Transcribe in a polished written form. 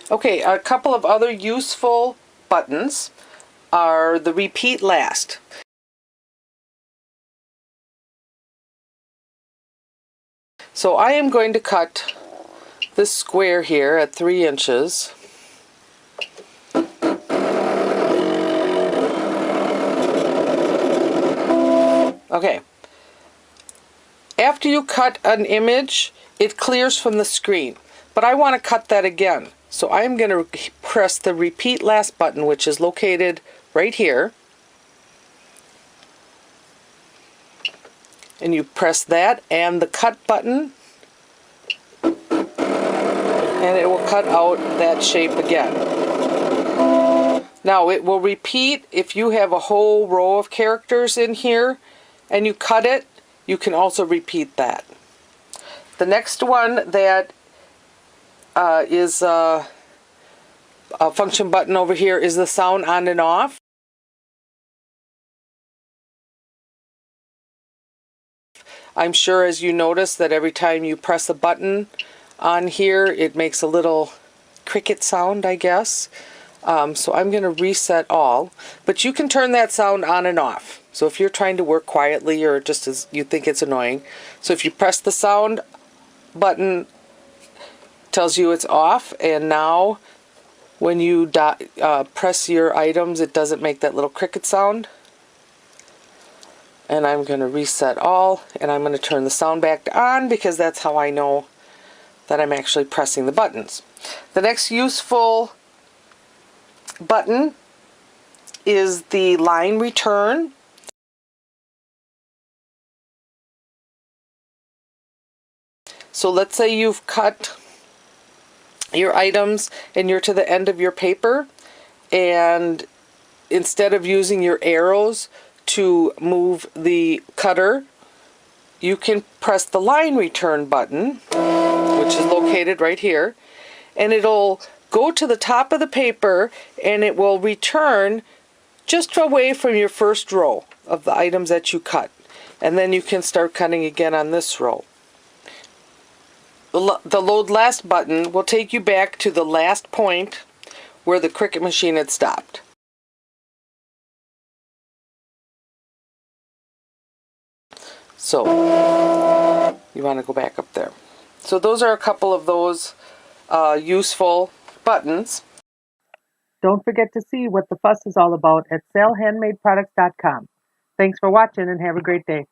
Okay, a couple of other useful buttons are the repeat last. So I am going to cut this square here at 3 inches. Okay. After you cut an image, it clears from the screen. But I want to cut that again. So I'm going to press the repeat last button, which is located right here. And you press that and the cut button, and it will cut out that shape again. Now it will repeat if you have a whole row of characters in here and you cut it, you can also repeat that. The next one that is a function button over here is the sound on and off. I'm sure as you notice that every time you press a button on here it makes a little Cricut sound, I guess. So I'm going to reset all, but you can turn that sound on and off. So if you're trying to work quietly or just as you think it's annoying, so if you press the sound button, tells you it's off, and now when you press your items it doesn't make that little Cricut sound. And I'm going to reset all, and I'm going to turn the sound back on because that's how I know that I'm actually pressing the buttons. The next useful button is the line return. So let's say you've cut your items and you're to the end of your paper, and instead of using your arrows to move the cutter, you can press the line return button, which is located right here, and it'll go to the top of the paper and it will return just away from your first row of the items that you cut, and then you can start cutting again on this row. The load last button will take you back to the last point where the Cricut machine had stopped. So you want to go back up there. So those are a couple of those useful buttons. Don't forget to see what the fuss is all about at SaleHandmadeProducts.com. Thanks for watching and have a great day.